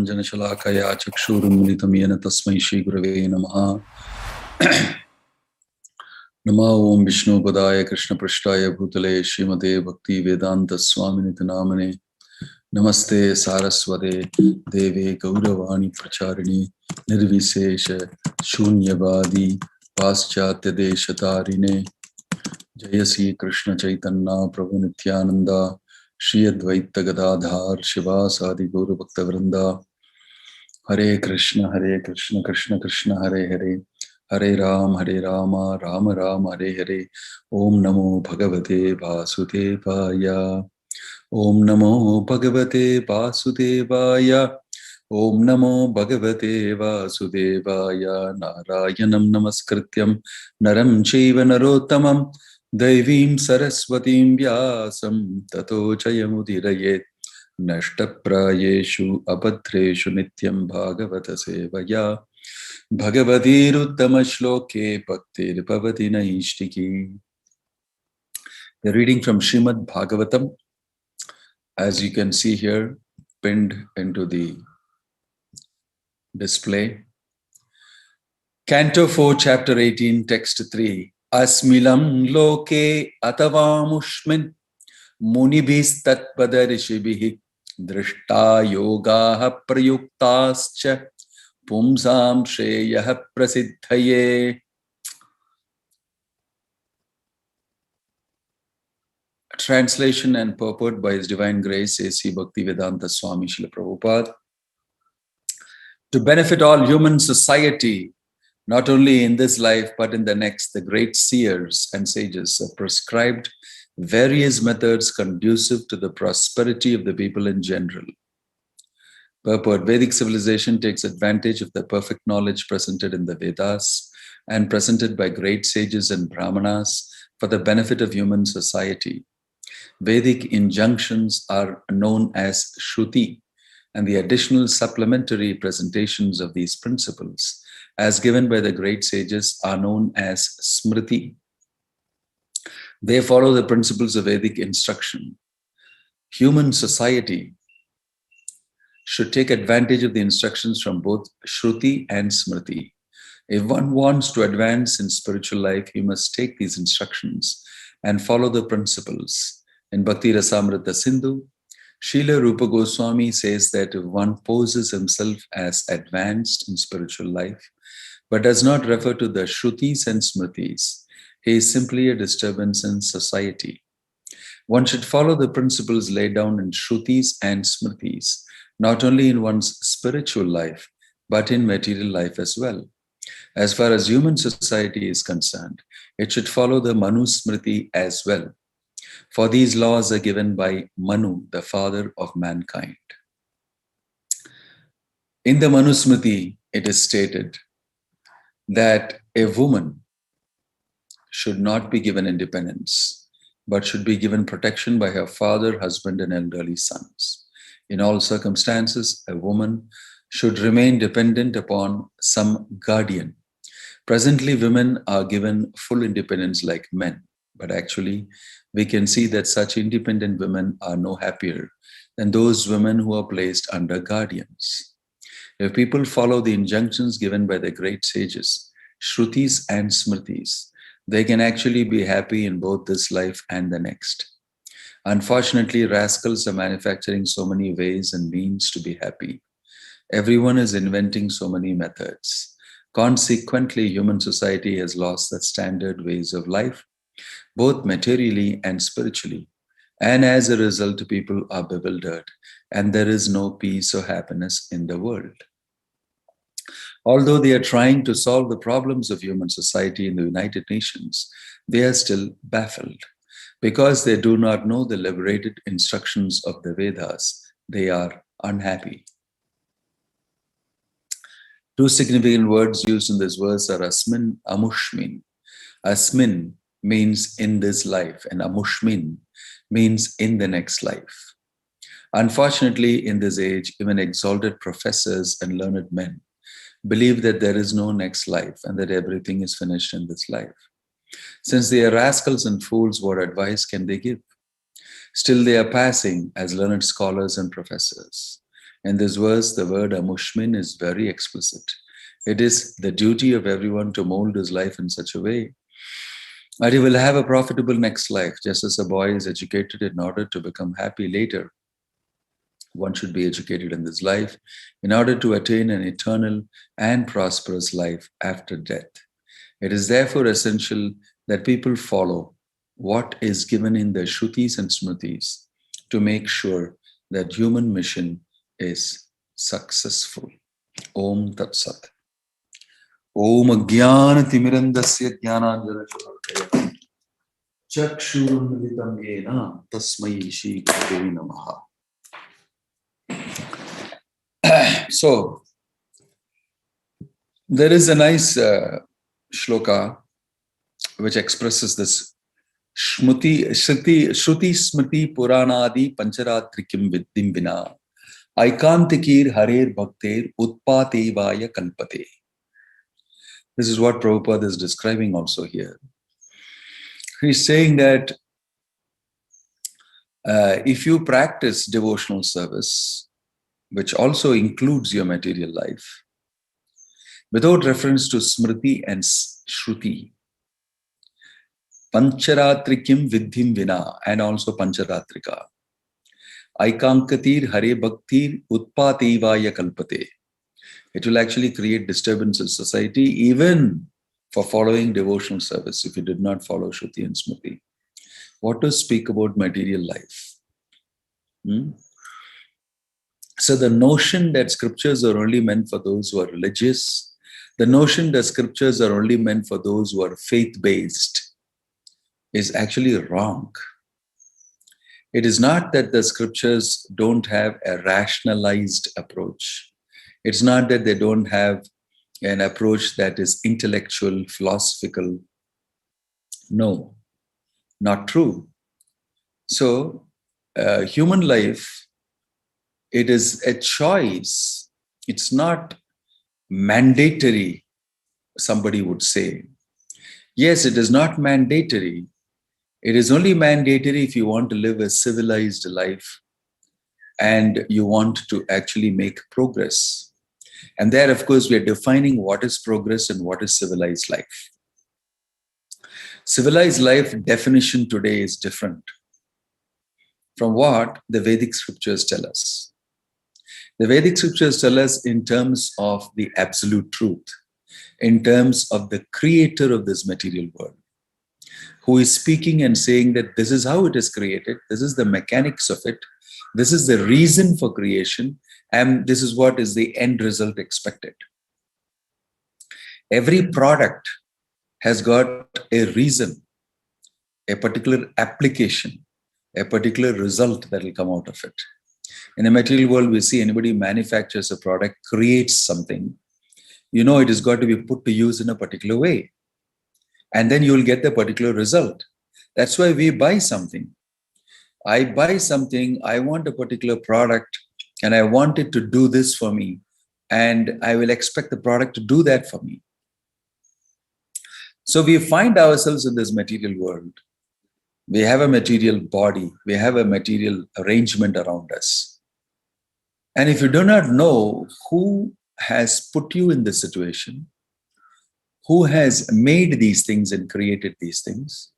Anjanashalakaya Chakshurunmritam Yena Tasmai Shri Gurave Namaha. Namo Om Vishnu Padaya Krishna Prashtaya Bhutale Srimate Bhakti Vedanta Swamini Namane. Namaste Saraswate Deve Gauravani Pracharini Nirvisesha Shunyavadi Paschatya Deshatarine Jayasi Krishna Chaitanya Prabhu Nityananda Shri Advaita Gadadhar Shivasadi Gaura Bhakta Vrinda Hare Krishna Krishna Krishna Hare Hare Hare Rama Rama Rama Hare Hare Om Namo Bhagavate Vasudevaya Om Namo Bhagavate Vasudevaya Om Namo Bhagavate Vasudevaya Narayanam Namaskrityam Naram Chaiva Narottamam Daivim Saraswatim Vyasam Tato Jayamudiraye Nashtaprayeshu Abhadreshu Nityam Bhagavata Sevaya Bhagavatiruttama Shloke Bhaktir Bhavati Naishtiki. The reading from Srimad Bhagavatam, as you can see here, pinned into the display. Canto 4, Chapter 18, Text 3. Asmilam loke atavamushmin munibhis tatpada rishibhihi drishta yogaha prayuktascha pumsam shreyah prasiddhaye. Translation and purport by His Divine Grace A.C. Bhaktivedanta Swami Srila Prabhupada. To benefit all human society, not only in this life but in the next, the great seers and sages have prescribed various methods conducive to the prosperity of the people in general. Purport: Vedic civilization takes advantage of the perfect knowledge presented in the Vedas and presented by great sages and brahmanas for the benefit of human society. Vedic injunctions are known as Shruti, and the additional supplementary presentations of these principles, as given by the great sages, are known as Smriti. They follow the principles of Vedic instruction. Human society should take advantage of the instructions from both Shruti and Smriti. If one wants to advance in spiritual life, he must take these instructions and follow the principles. In Bhakti Rasamrita Sindhu, Srila Rupa Goswami says that if one poses himself as advanced in spiritual life, but does not refer to the Shrutis and Smritis, he is simply a disturbance in society. One should follow the principles laid down in Shrutis and Smritis, not only in one's spiritual life, but in material life as well. As far as human society is concerned, it should follow the Manu Smriti as well. For these laws are given by Manu, the father of mankind. In the Manu Smriti, it is stated that a woman should not be given independence, but should be given protection by her father, husband, and elderly sons. In all circumstances, a woman should remain dependent upon some guardian. Presently, women are given full independence like men, but actually, we can see that such independent women are no happier than those women who are placed under guardians. If people follow the injunctions given by the great sages, Shrutis and Smritis, they can actually be happy in both this life and the next. Unfortunately, rascals are manufacturing so many ways and means to be happy. Everyone is inventing so many methods. Consequently, human society has lost the standard ways of life, both materially and spiritually. And as a result, people are bewildered and there is no peace or happiness in the world. Although they are trying to solve the problems of human society in the United Nations, they are still baffled. Because they do not know the liberated instructions of the Vedas, they are unhappy. Two significant words used in this verse are asmin, amushmin. Asmin means in this life, and amushmin means in the next life. Unfortunately, in this age, even exalted professors and learned men believe that there is no next life and that everything is finished in this life. Since they are rascals and fools, what advice can they give? Still, they are passing as learned scholars and professors. In this verse, the word amushmin is very explicit. It is the duty of everyone to mold his life in such a way that he will have a profitable next life, just as a boy is educated in order to become happy later. One should be educated in this life in order to attain an eternal and prosperous life after death. It is therefore essential that people follow what is given in the Shrutis and Smritis to make sure that human mission is successful. Om Tat Sat. Om Jnana Timirandasya Jnananjana Shalakaya Chakshurunmilitam Yena Tasmai Shri Gurave Namaha. So, there is a nice shloka which expresses this Shruti Smriti Puranadi Pancharatrikim Viddim Vina Aikantikir Harer Bhakter Utpatevaya Kalpate. This is what Prabhupada is describing also here. He's saying that if you practice devotional service, which also includes your material life, without reference to Smriti and Shruti, Pancharatrikim Vidhim Vina, and also Pancharatrika, Aikankatir Hare Bhaktir Utpatevaya Kalpate. It will actually create disturbance in society, even for following devotional service, if you did not follow Shruti and Smriti. What to speak about material life? So the notion that scriptures are only meant for those who are religious, the notion that scriptures are only meant for those who are faith-based is actually wrong. It is not that the scriptures don't have a rationalized approach. It's not that they don't have an approach that is intellectual, philosophical. No, not true. So, human life, it is a choice. It's not mandatory, somebody would say. Yes, it is not mandatory. It is only mandatory if you want to live a civilized life and you want to actually make progress. And there, of course, we are defining what is progress and what is civilized life. Civilized life definition today is different from what the Vedic scriptures tell us. The Vedic scriptures tell us in terms of the absolute truth, in terms of the creator of this material world, who is speaking and saying that this is how it is created, this is the mechanics of it, this is the reason for creation, and this is what is the end result expected. Every product has got a reason, a particular application, a particular result that will come out of it. In the material world, we see anybody manufactures a product, creates something, you know it has got to be put to use in a particular way. And then you will get the particular result. That's why we buy something. I buy something, I want a particular product, and I want it to do this for me. And I will expect the product to do that for me. So we find ourselves in this material world. We have a material body. We have a material arrangement around us. And if you do not know who has put you in this situation, who has made these things and created these things,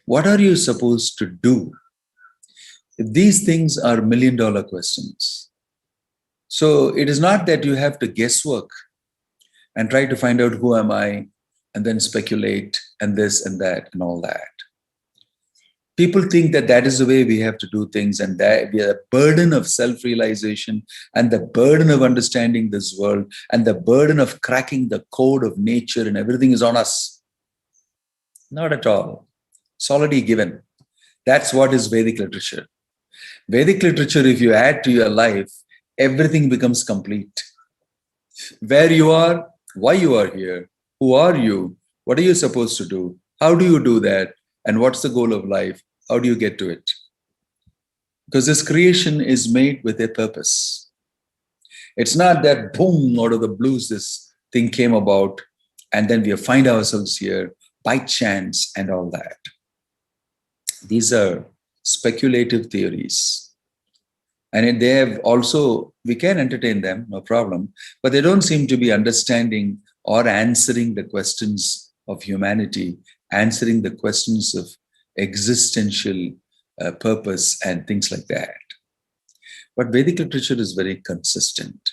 what are you supposed to do? These things are million-dollar questions. So it is not that you have to guesswork and try to find out who am I and then speculate and this and that and all that. People think that that is the way we have to do things, and that the burden of self-realization and the burden of understanding this world and the burden of cracking the code of nature and everything is on us. Not at all. It's already given. That's what is Vedic literature. Vedic literature, if you add to your life, everything becomes complete. Where you are, why you are here, who are you, what are you supposed to do, how do you do that, and what's the goal of life? How do you get to it? Because this creation is made with a purpose. It's not that boom, out of the blues, this thing came about and then we find ourselves here by chance and all that. These are speculative theories. And they have also, we can entertain them, no problem, but they don't seem to be understanding or answering the questions of humanity, answering the questions of existential purpose and things like that. But Vedic literature is very consistent.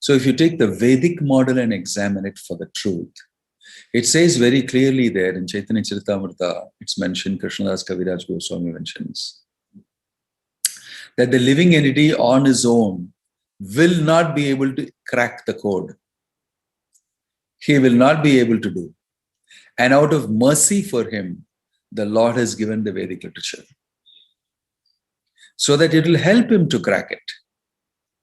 So if you take the Vedic model and examine it for the truth, it says very clearly there in Chaitanya Charitamrita, it's mentioned, Krishnadas Kaviraj Goswami mentions, that the living entity on his own will not be able to crack the code. He will not be able to do. And out of mercy for him, the Lord has given the Vedic literature so that it will help him to crack it.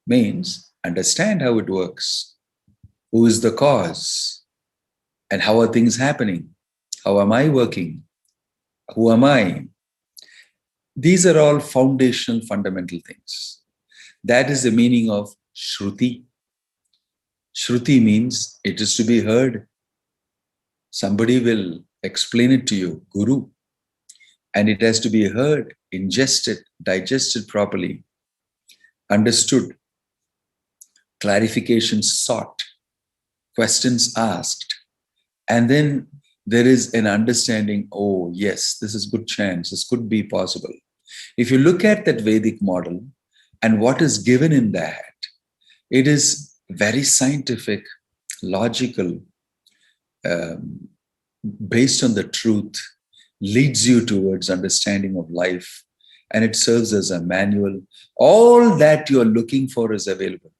Means understand how it works, who is the cause, and how are things happening, how am I working, who am I. These are all foundational, fundamental things. That is the meaning of Shruti. Shruti means it is to be heard. Somebody will explain it to you, Guru, and it has to be heard, ingested, digested properly, understood, clarifications sought, questions asked, and then there is an understanding, oh yes, this is good chance, this could be possible. If you look at that Vedic model and what is given in that, it is very scientific, logical, based on the truth, leads you towards understanding of life, and it serves as a manual. All that you are looking for is available.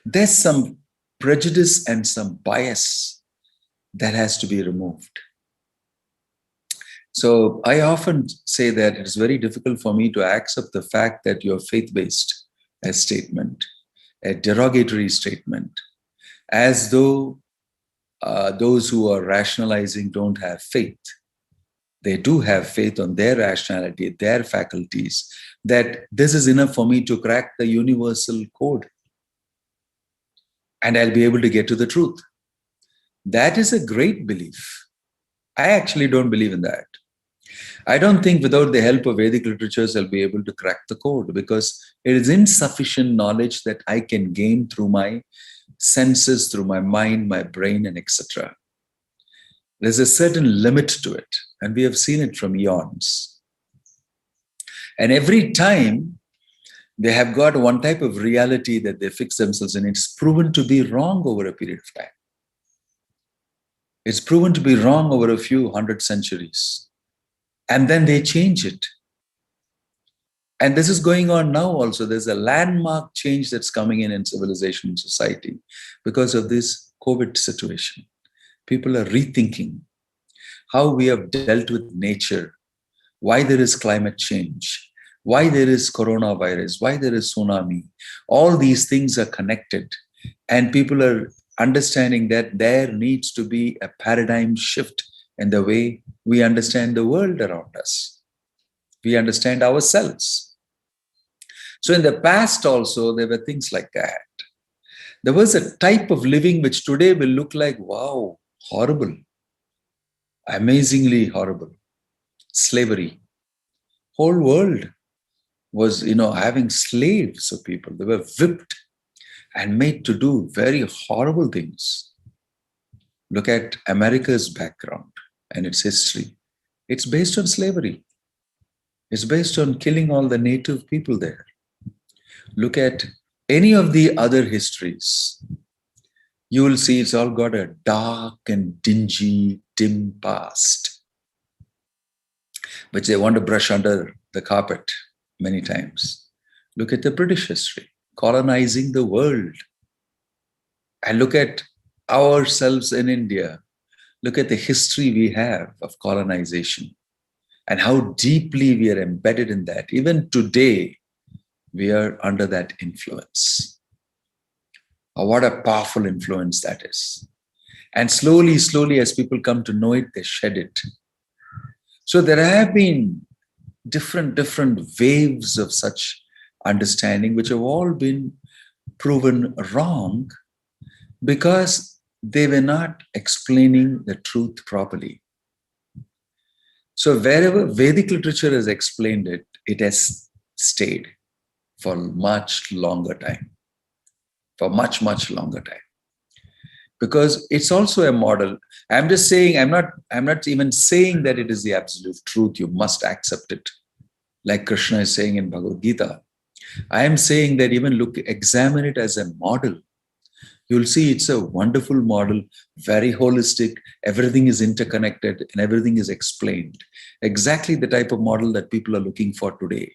There's some prejudice and some bias that has to be removed. So I often say that it's very difficult for me to accept the fact that you're faith-based, a statement, a derogatory statement, as though those who are rationalizing don't have faith. They do have faith on their rationality, their faculties, that this is enough for me to crack the universal code and I'll be able to get to the truth. That is a great belief. I actually don't believe in that. I don't think without the help of Vedic literatures, I'll be able to crack the code, because it is insufficient knowledge that I can gain through my senses, through my mind, my brain, and etc. There's a certain limit to it, and we have seen it from eons. And every time they have got one type of reality that they fix themselves in, it's proven to be wrong over a period of time. It's proven to be wrong over a few hundred centuries. And then they change it. And this is going on now also. There's a landmark change that's coming in civilization and society because of this COVID situation. People are rethinking how we have dealt with nature, why there is climate change, why there is coronavirus, why there is tsunami. All these things are connected, and people are understanding that there needs to be a paradigm shift in the way we understand the world around us. We understand ourselves. So in the past also, there were things like that. There was a type of living which today will look like, wow, horrible, amazingly horrible. Slavery. Whole world was, having slaves of people. They were whipped and made to do very horrible things. Look at America's background and its history. It's based on slavery. It's based on killing all the native people there. Look at any of the other histories. You will see it's all got a dark and dingy, dim past, which they want to brush under the carpet many times. Look at the British history, colonizing the world. And look at ourselves in India. Look at the history we have of colonization and how deeply we are embedded in that. Even today, we are under that influence. Oh, what a powerful influence that is. And slowly, slowly, as people come to know it, they shed it. So there have been different waves of such understanding, which have all been proven wrong because they were not explaining the truth properly. So wherever Vedic literature has explained it, it has stayed for much longer time, for much, much longer time. Because it's also a model. I'm just saying, I'm not even saying that it is the absolute truth. You must accept it. Like Krishna is saying in Bhagavad Gita. I am saying that even examine it as a model. You'll see it's a wonderful model, very holistic. Everything is interconnected and everything is explained. Exactly the type of model that people are looking for today.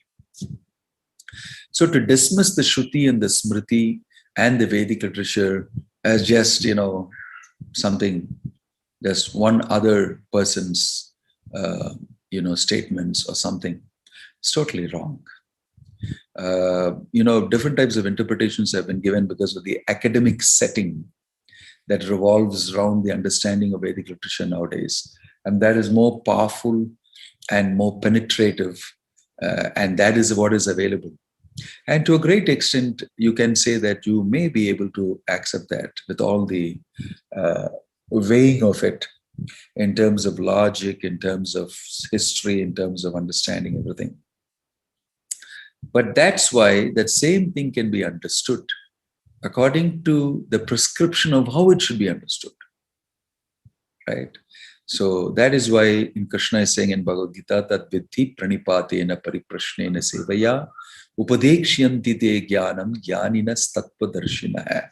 So to dismiss the Shruti and the Smriti and the Vedic literature as just, something, just one other person's, statements or something, it's totally wrong. Different types of interpretations have been given because of the academic setting that revolves around the understanding of Vedic literature nowadays. And that is more powerful and more penetrative, and that is what is available. And to a great extent, you can say that you may be able to accept that with all the weighing of it in terms of logic, in terms of history, in terms of understanding everything. But that's why that same thing can be understood according to the prescription of how it should be understood. Right? So that is why in Krishna is saying in Bhagavad Gita, that vidhi pranipatena pariprashnena sevaya upadekshyanti te jnanam jnaninas tattvadarshinaha.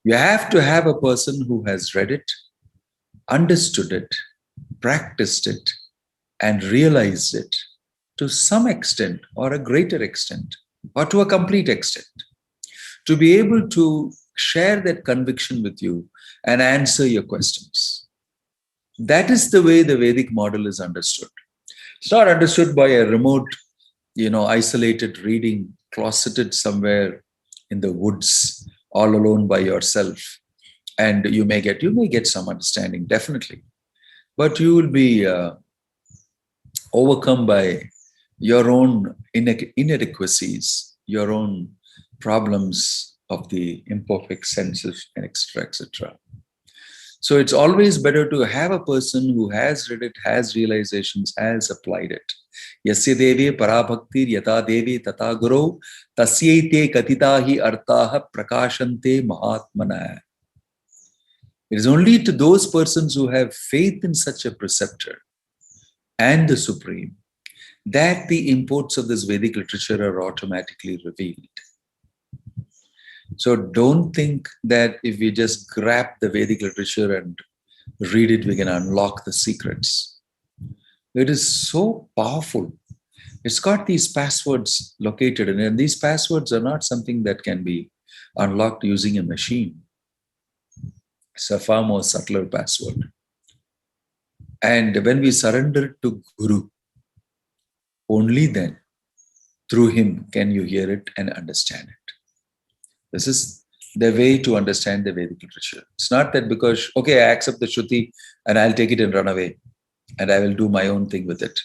You have to have a person who has read it, understood it, practiced it, and realized it to some extent or a greater extent or to a complete extent, to be able to share that conviction with you and answer your questions. That is the way the Vedic model is understood. It's not understood by a remote, isolated reading, closeted somewhere in the woods, all alone by yourself. And you may get some understanding, definitely. But you will be overcome by your own inadequacies, your own problems of the imperfect senses, and etc., etc. So it's always better to have a person who has read it, has realizations, has applied it. Yasya devi parabhaktir yata devi tata guru tasyaite katitahi artaha prakashante mahatmana. It is only to those persons who have faith in such a preceptor and the Supreme that the imports of this Vedic literature are automatically revealed. So don't think that if we just grab the Vedic literature and read it, we can unlock the secrets. It is so powerful. It's got these passwords located in it, and these passwords are not something that can be unlocked using a machine. It's a far more subtler password. And when we surrender to Guru, only then, through him, can you hear it and understand it. This is the way to understand the Vedic literature. It's not that because, okay, I accept the Shruti and I'll take it and run away and I will do my own thing with it.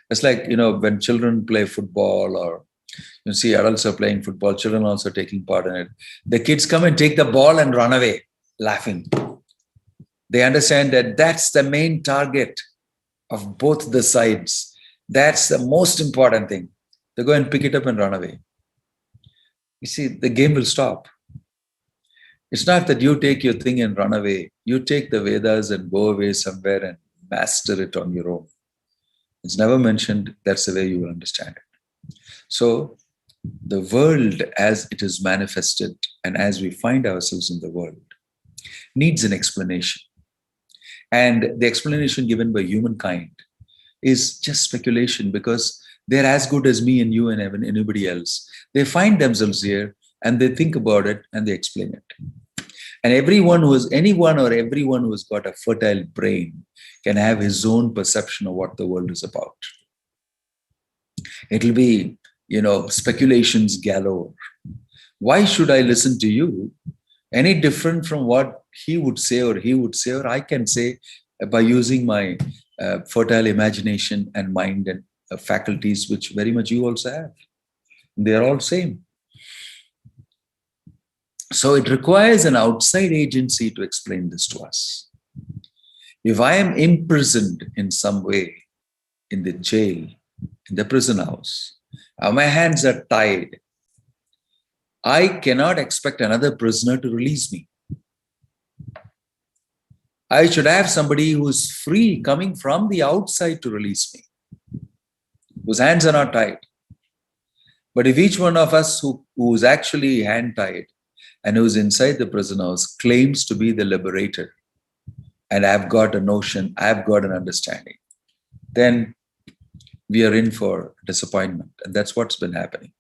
It's like, when children play football, or you see adults are playing football, children also taking part in it. The kids come and take the ball and run away, laughing. They understand that that's the main target of both the sides. That's the most important thing. They go and pick it up and run away. You see, the game will stop. It's not that you take your thing and run away. You take the Vedas and go away somewhere and master it on your own. It's never mentioned. That's the way you will understand it. So the world as it is manifested and as we find ourselves in the world needs an explanation. And the explanation given by humankind is just speculation, because they're as good as me and you and anybody else. They find themselves here and they think about it and they explain it. And anyone who has got a fertile brain can have his own perception of what the world is about. It'll be, speculations galore. Why should I listen to you? Any different from what he would say or I can say by using my fertile imagination and mind and faculties, which very much you also have. They're all same. So it requires an outside agency to explain this to us. If I am imprisoned in some way in the jail, in the prison house, my hands are tied, I cannot expect another prisoner to release me. I should have somebody who is free coming from the outside to release me, whose hands are not tied. But if each one of us who is actually hand-tied and who's inside the prison house claims to be the liberator, and I've got a notion, I've got an understanding, then we are in for disappointment. And that's what's been happening.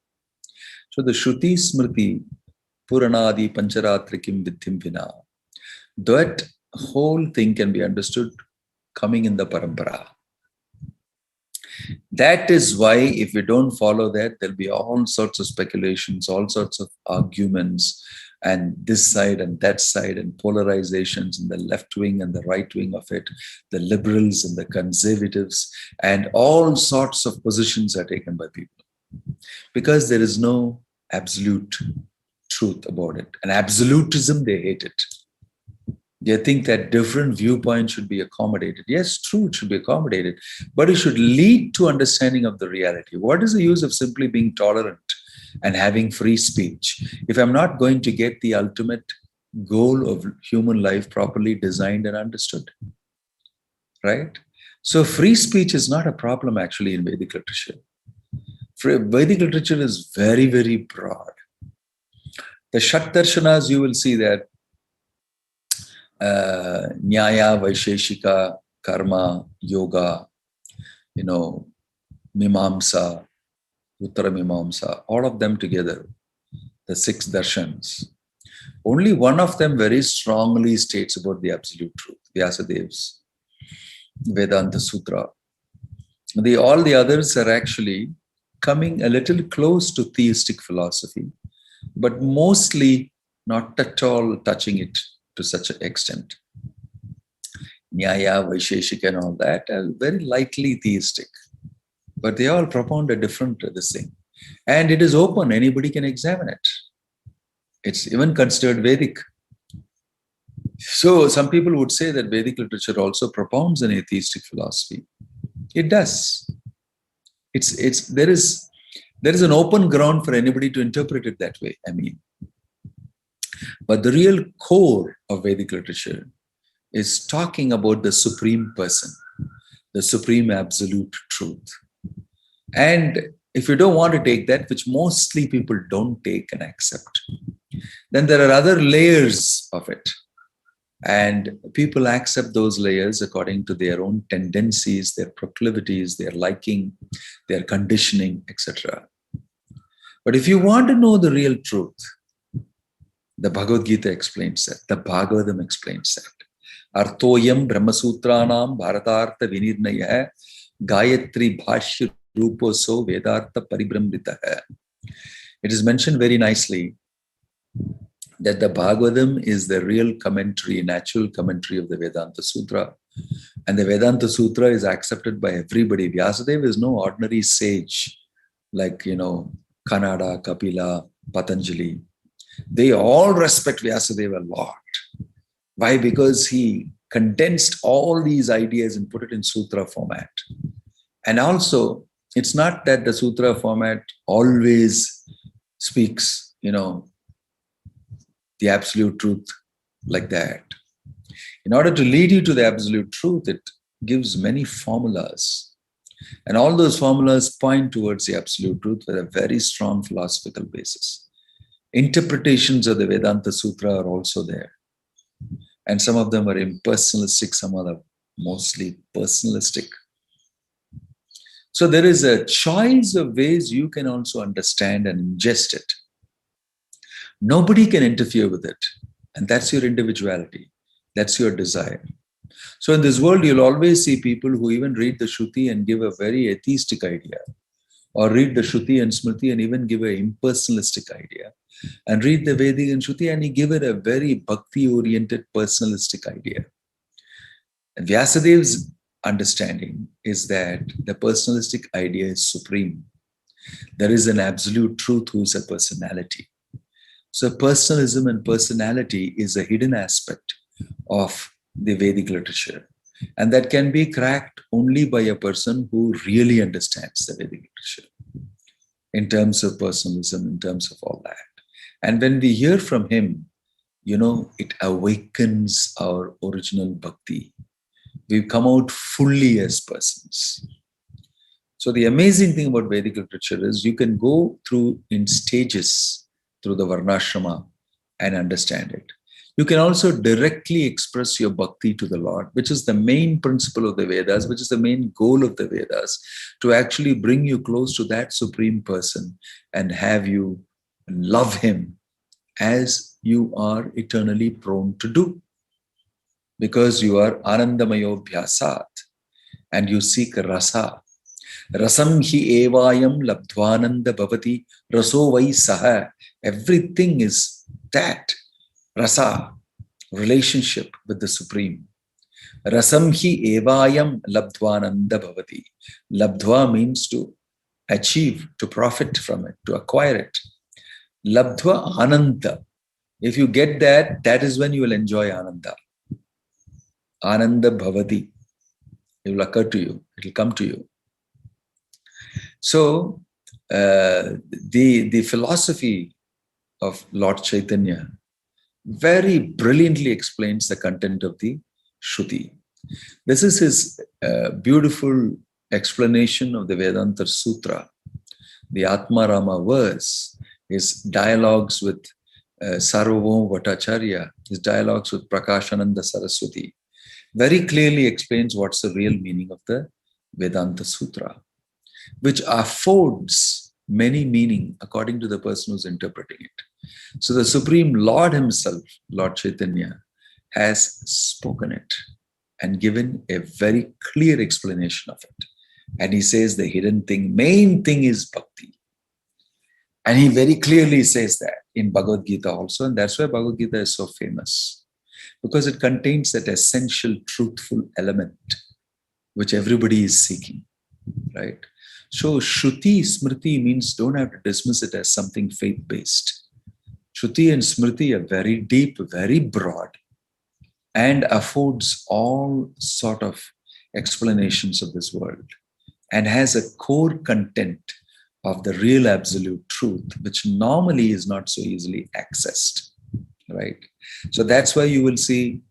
So the Shruti Smriti Puranadi Pancharatrikim Vidhim Vina, that whole thing can be understood coming in the parampara. That is why if we don't follow that, there'll be all sorts of speculations, all sorts of arguments, and this side and that side, and polarizations in the left wing and the right wing of it, the liberals and the conservatives, and all sorts of positions are taken by people. Because there is no absolute truth about it. And absolutism, they hate it. They think that different viewpoints should be accommodated. Yes, true, it should be accommodated, but it should lead to understanding of the reality. What is the use of simply being tolerant and having free speech if I'm not going to get the ultimate goal of human life properly designed and understood? Right? So free speech is not a problem actually in Vedic literature. Vedic literature is very, very broad. The Shat-darshanas, you will see that Nyaya, Vaisheshika, Karma, Yoga, Mimamsa, Uttara Mimamsa, all of them together, the 6 darshans. Only one of them very strongly states about the absolute truth, Vyasadev's Vedanta Sutra. All the others are actually coming a little close to theistic philosophy, but mostly not at all touching it to such an extent. Nyaya, Vaisheshika and all that are very lightly theistic, but they all propound a different this thing. And it is open, anybody can examine it. It's even considered Vedic. So some people would say that Vedic literature also propounds an atheistic philosophy. It does. There is an open ground for anybody to interpret it that way. But the real core of Vedic literature is talking about the supreme person, the supreme absolute truth. And if you don't want to take that, which mostly people don't take and accept, then there are other layers of it. And people accept those layers according to their own tendencies, their proclivities, their liking, their conditioning, etc. But if you want to know the real truth, the Bhagavad Gita explains that. The Bhagavatam explains that. Artoyam Brahmasutranam Bharatartha Vinirnaya Gayatri Bhashya Ruposo Vedartha Paribramritaha. It is mentioned very nicely that the Bhagavatam is the real commentary, natural commentary of the Vedanta Sutra. And the Vedanta Sutra is accepted by everybody. Vyasadeva is no ordinary sage like, Kanada, Kapila, Patanjali. They all respect Vyasadeva a lot. Why? Because he condensed all these ideas and put it in sutra format. And also, it's not that the sutra format always speaks, the absolute truth like that. In order to lead you to the absolute truth, it gives many formulas. And all those formulas point towards the absolute truth with a very strong philosophical basis. Interpretations of the Vedanta Sutra are also there. And some of them are impersonalistic, some are mostly personalistic. So there is a choice of ways you can also understand and ingest it. Nobody can interfere with it. And that's your individuality. That's your desire. So in this world, you'll always see people who even read the Shruti and give a very atheistic idea, or read the Shruti and Smriti and even give an impersonalistic idea, and read the Vedic and Shruti and give it a very bhakti-oriented personalistic idea. And Vyasadev's understanding is that the personalistic idea is supreme. There is an absolute truth who is a personality. So personalism and personality is a hidden aspect of the Vedic literature. And that can be cracked only by a person who really understands the Vedic literature in terms of personalism, in terms of all that. And when we hear from him, it awakens our original bhakti. We come out fully as persons. So the amazing thing about Vedic literature is you can go through in stages through the Varnashrama and understand it. You can also directly express your bhakti to the Lord, which is the main principle of the Vedas, which is the main goal of the Vedas, to actually bring you close to that supreme person and have you love him as you are eternally prone to do. Because you are Anandamayo Bhyasat and you seek rasa. Rasam hi evayam labdhvananda bhavati raso vai saha. Everything is that. Rasa, relationship with the Supreme. Rasam hi evayam labdhvananda bhavati. Labdhva means to achieve, to profit from it, to acquire it. Labdhva ananda. If you get that, that is when you will enjoy ananda. Ananda bhavati. It will occur to you. It will come to you. So, the philosophy of Lord Chaitanya very brilliantly explains the content of the Shruti. This is his beautiful explanation of the Vedanta Sutra. The Atma Rama verse, his dialogues with Sarvabhauma Bhattacharya, his dialogues with Prakashananda Saraswati, very clearly explains what's the real meaning of the Vedanta Sutra, which affords many meaning according to the person who's interpreting it. So the Supreme Lord himself, Lord Chaitanya, has spoken it and given a very clear explanation of it. And he says the hidden thing, main thing is bhakti. And he very clearly says that in Bhagavad Gita also. And that's why Bhagavad Gita is so famous, because it contains that essential truthful element which everybody is seeking, right? So Shruti, Smriti means don't have to dismiss it as something faith-based. Shruti and Smriti are very deep, very broad, and affords all sort of explanations of this world, and has a core content of the real absolute truth, which normally is not so easily accessed, right? So that's why you will see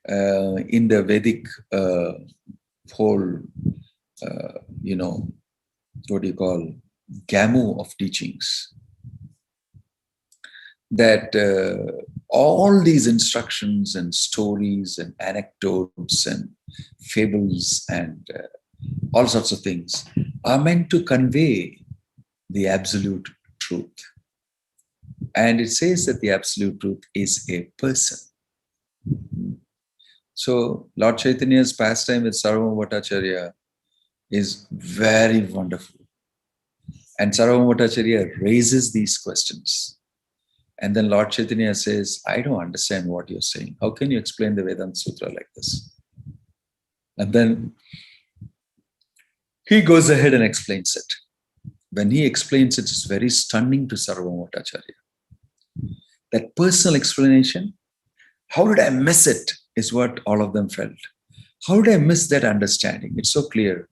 in the Vedic whole, what do you call, gamu of teachings, that all these instructions and stories and anecdotes and fables and all sorts of things are meant to convey the absolute truth. And it says that the absolute truth is a person. So Lord Chaitanya's pastime with Sarvabhauma Bhattacharya is very wonderful. And Sarvabhauma Bhattacharya raises these questions. And then Lord Chaitanya says, I don't understand what you're saying. How can you explain the Vedanta Sutra like this? And then he goes ahead and explains it. When he explains it, it's very stunning to Sarvabhauma Bhattacharya. That personal explanation, how did I miss it, is what all of them felt. How did I miss that understanding? It's so clear,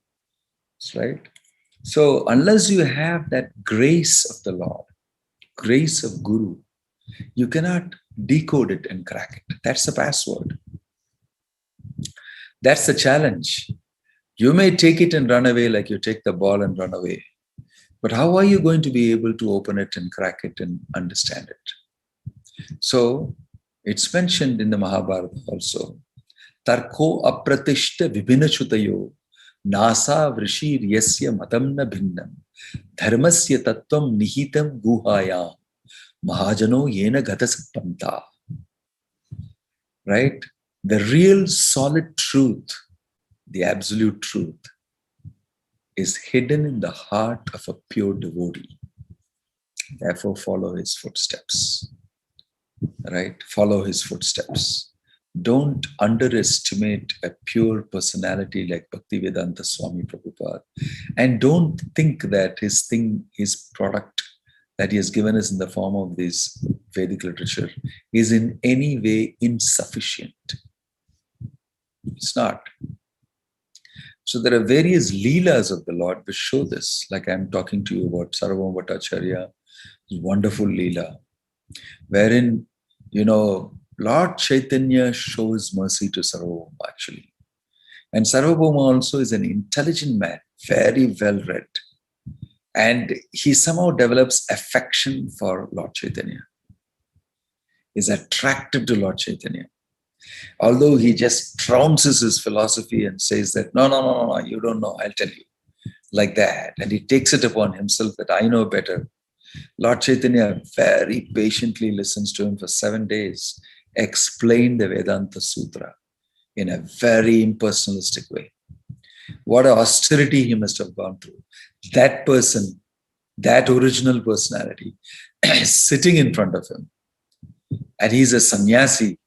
right? So unless you have that grace of the Lord, grace of Guru, you cannot decode it and crack it. That's the password. That's the challenge. You may take it and run away like you take the ball and run away. But how are you going to be able to open it and crack it and understand it? So it's mentioned in the Mahabharata also. Tarko apratishta vibhinachutayo nasa vrishir yasya matam na bhinnam dharmasya tattvam nihitam guhayam mahajano yena gatasapanta. Right? The real solid truth, the absolute truth, is hidden in the heart of a pure devotee. Therefore, follow his footsteps. Right? Follow his footsteps. Don't underestimate a pure personality like Bhaktivedanta Swami Prabhupada. And don't think that his product that he has given us in the form of this Vedic literature is in any way insufficient. It's not. So there are various leelas of the Lord which show this, like I'm talking to you about Sarvabhauma Bhattacharya, wonderful leela. wherein, Lord Chaitanya shows mercy to Sarvabhauma actually. And Sarvabhauma also is an intelligent man, very well read. And he somehow develops affection for Lord Chaitanya. Is attracted to Lord Chaitanya. Although he just trounces his philosophy and says that, no, you don't know, I'll tell you. Like that. And he takes it upon himself that I know better. Lord Chaitanya very patiently listens to him for 7 days, explain the Vedanta Sutra in a very impersonalistic way. What an austerity he must have gone through. That person, that original personality, sitting in front of him. And he's a sannyasi.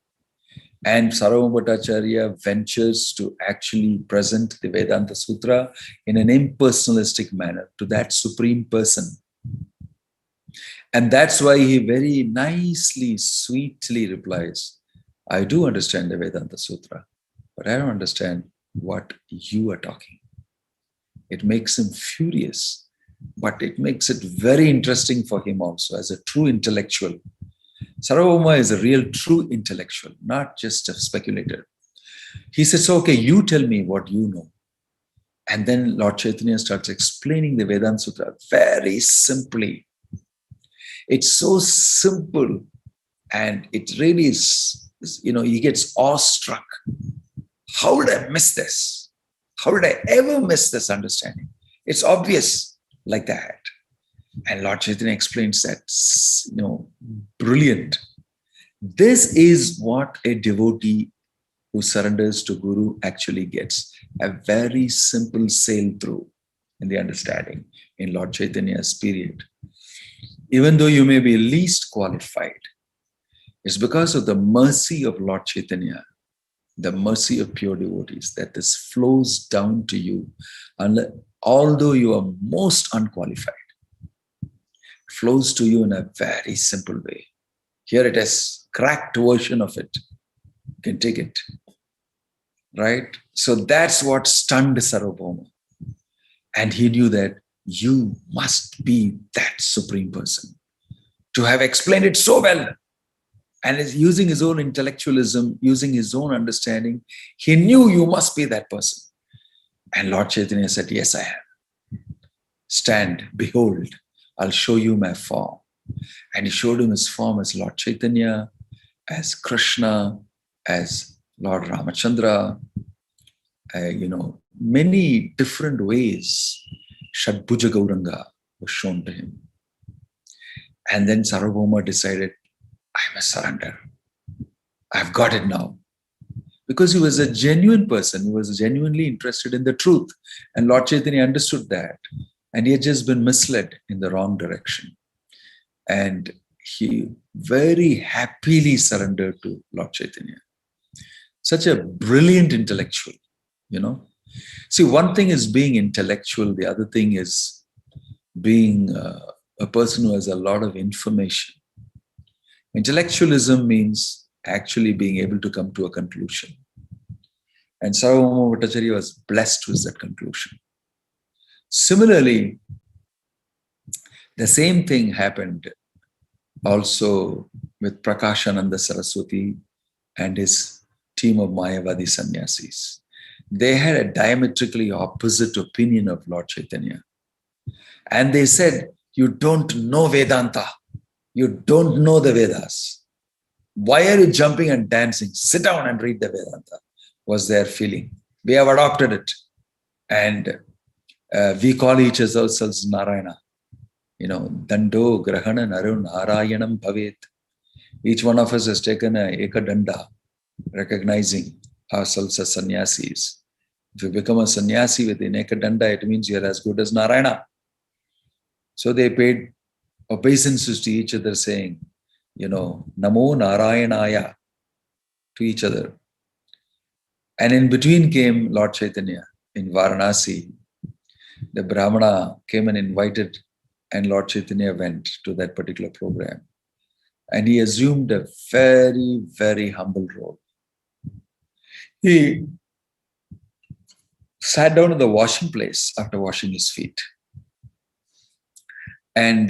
And Sarvabhauma Bhattacharya ventures to actually present the Vedanta Sutra in an impersonalistic manner to that supreme person. And that's why he very nicely, sweetly replies, I do understand the Vedanta Sutra, but I don't understand what you are talking. It makes him furious, but it makes it very interesting for him also as a true intellectual. Sarvabhauma is a real true intellectual, not just a speculator. He says, okay, you tell me what you know. And then Lord Chaitanya starts explaining the Vedanta Sutra very simply. It's so simple and it really is, he gets awestruck. How did I miss this? How did I ever miss this understanding? It's obvious like that. And Lord Chaitanya explains that, brilliant. This is what a devotee who surrenders to Guru actually gets. A very simple sail through in the understanding in Lord Chaitanya's period. Even though you may be least qualified, it's because of the mercy of Lord Chaitanya, the mercy of pure devotees, that this flows down to you, although you are most unqualified. Flows to you in a very simple way. Here it is, cracked version of it. You can take it. Right? So that's what stunned Sarvabhauma. And he knew that you must be that supreme person. To have explained it so well, and is using his own intellectualism, using his own understanding, he knew you must be that person. And Lord Chaitanya said, yes, I am. Stand, behold, I'll show you my form. And he showed him his form as Lord Chaitanya, as Krishna, as Lord Ramachandra, many different ways Shadbhuja Gauranga was shown to him. And then Sarvabhauma decided, I must surrender. I've got it now. Because he was a genuine person, he was genuinely interested in the truth. And Lord Chaitanya understood that. And he had just been misled in the wrong direction. And he very happily surrendered to Lord Chaitanya. Such a brilliant intellectual, See, one thing is being intellectual. The other thing is being a person who has a lot of information. Intellectualism means actually being able to come to a conclusion. And Sarvabhauma Bhattacharya was blessed with that conclusion. Similarly, the same thing happened also with Prakashananda Saraswati and his team of Mayavadi sannyasis. They had a diametrically opposite opinion of Lord Chaitanya. And they said, you don't know Vedanta. You don't know the Vedas. Why are you jumping and dancing? Sit down and read the Vedanta, was their feeling. We have adopted it. And we call each of ourselves Narayana. Dando, Grahana, Narun, Narayanam Bhavet. Each one of us has taken a Ekadanda, recognizing ourselves as sannyasis. If you become a sannyasi with an Ekadanda, it means you're as good as Narayana. So they paid obeisances to each other, saying, Namo Narayanaya, to each other. And in between came Lord Chaitanya in Varanasi. The Brahmana came and invited, and Lord Chaitanya went to that particular program. And he assumed a very, very humble role. He sat down in the washing place after washing his feet. And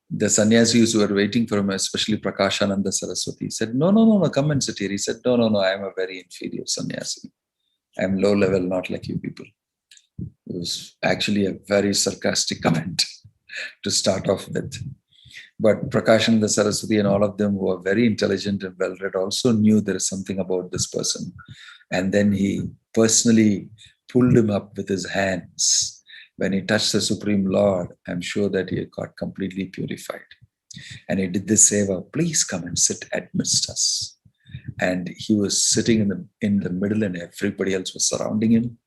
The sannyasis who were waiting for him, especially Prakashananda Saraswati, said, no, come and sit here. He said, no, I am a very inferior sannyasi. I am low level, not like you people. It was actually a very sarcastic comment to start off with. But Prakashananda Saraswati and all of them who are very intelligent and well-read also knew there is something about this person. And then he personally pulled him up with his hands. When he touched the Supreme Lord, I'm sure that he got completely purified. And he did this seva, please come and sit amidst us. And he was sitting in the middle and everybody else was surrounding him.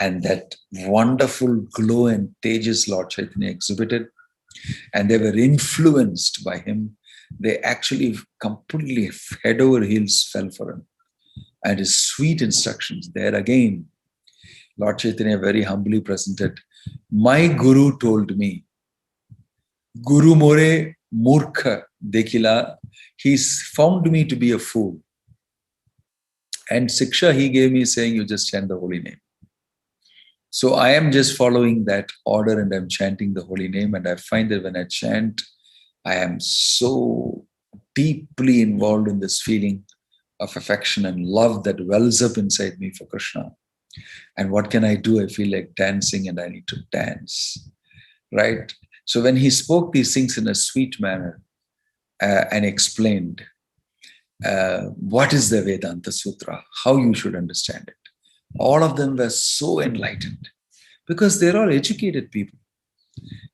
And that wonderful glow and tejas Lord Chaitanya exhibited, and they were influenced by him. They actually completely head over heels fell for him. And his sweet instructions, there again, Lord Chaitanya very humbly presented, my Guru told me, Guru more murkha dekila, he's found me to be a fool. And Siksha he gave me saying, you just chant the holy name. So I am just following that order and I'm chanting the holy name. And I find that when I chant, I am so deeply involved in this feeling of affection and love that wells up inside me for Krishna. And what can I do? I feel like dancing and I need to dance, right? So when he spoke these things in a sweet manner and explained what is the Vedanta Sutra, how you should understand it, all of them were so enlightened because they're all educated people.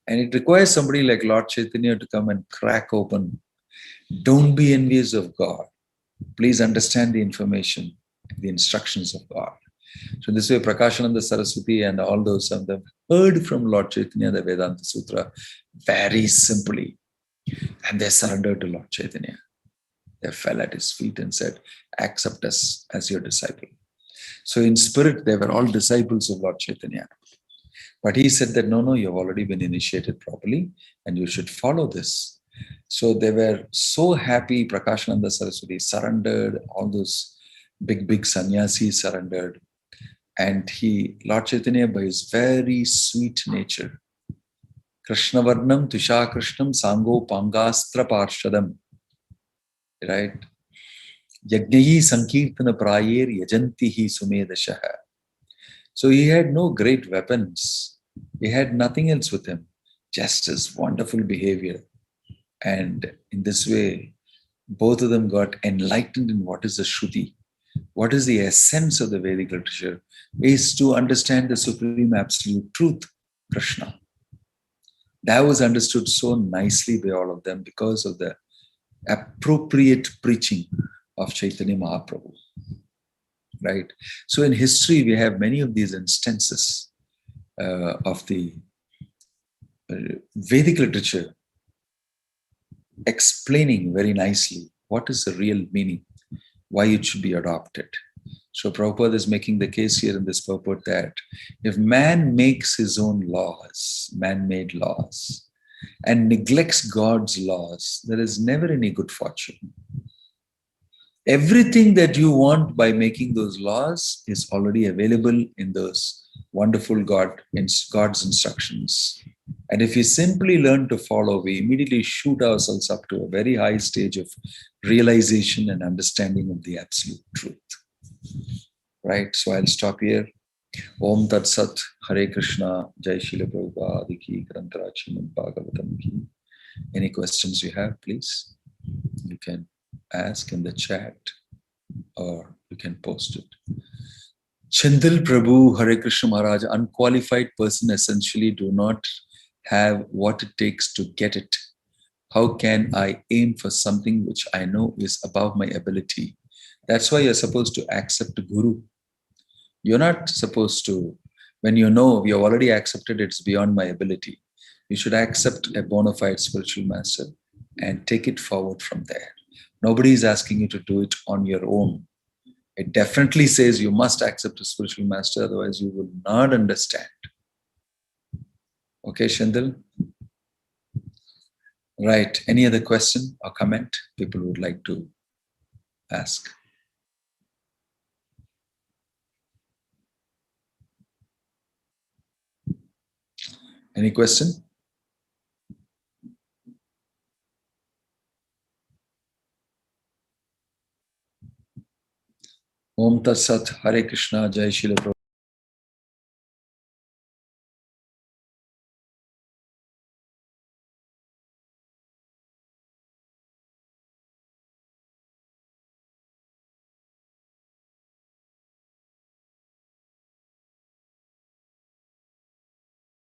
And it requires somebody like Lord Chaitanya to come and crack open. Don't be envious of God. Please understand the information, the instructions of God. So this way, Prakashananda Saraswati and all those of them heard from Lord Chaitanya the Vedanta Sutra very simply. And they surrendered to Lord Chaitanya. They fell at his feet and said, accept us as your disciple. So in spirit, they were all disciples of Lord Chaitanya. But he said that, no, you've already been initiated properly and you should follow this. So they were so happy. Prakashananda Saraswati surrendered. All those big sannyasis surrendered. And Lord Chaitanya, by his very sweet nature, Krishnavarnam Tusha Krishnam Sango Pangastra Parshadam, right? Yajnahi Sankirtana Prayer Yajantihi Sumedashaha. So he had no great weapons. He had nothing else with him, just his wonderful behavior. And in this way, both of them got enlightened in what is the Shruti. What is the essence of the Vedic literature is to understand the supreme absolute truth, Krishna. That was understood so nicely by all of them because of the appropriate preaching of Chaitanya Mahaprabhu. Right? So in history, we have many of these instances of the Vedic literature explaining very nicely what is the real meaning, why it should be adopted. So Prabhupada is making the case here in this purport that if man makes his own laws, man-made laws, and neglects God's laws, there is never any good fortune. Everything that you want by making those laws is already available in those wonderful God's instructions. And if we simply learn to follow, we immediately shoot ourselves up to a very high stage of realization and understanding of the absolute truth. Right? So I'll stop here. Om Tat Sat, Hare Krishna, Jai Srila Prabhupada Ki, Grantara Srimad Bhagavatam Ki. Any questions you have, please? You can ask in the chat or you can post it. Chandil Prabhu, Hare Krishna Maharaj, unqualified person essentially do not have what it takes to get it. How can I aim for something which I know is above my ability? That's why you're supposed to accept a guru. You're not supposed to, when you know you've already accepted it's beyond my ability, you should accept a bona fide spiritual master and take it forward from there. Nobody is asking you to do it on your own. It definitely says you must accept a spiritual master, otherwise you will not understand. Okay, Shandil? Right. Any other question or comment people would like to ask? Any question? Om Tat Sat. Hare Krishna. Jai Srila Prabhupada.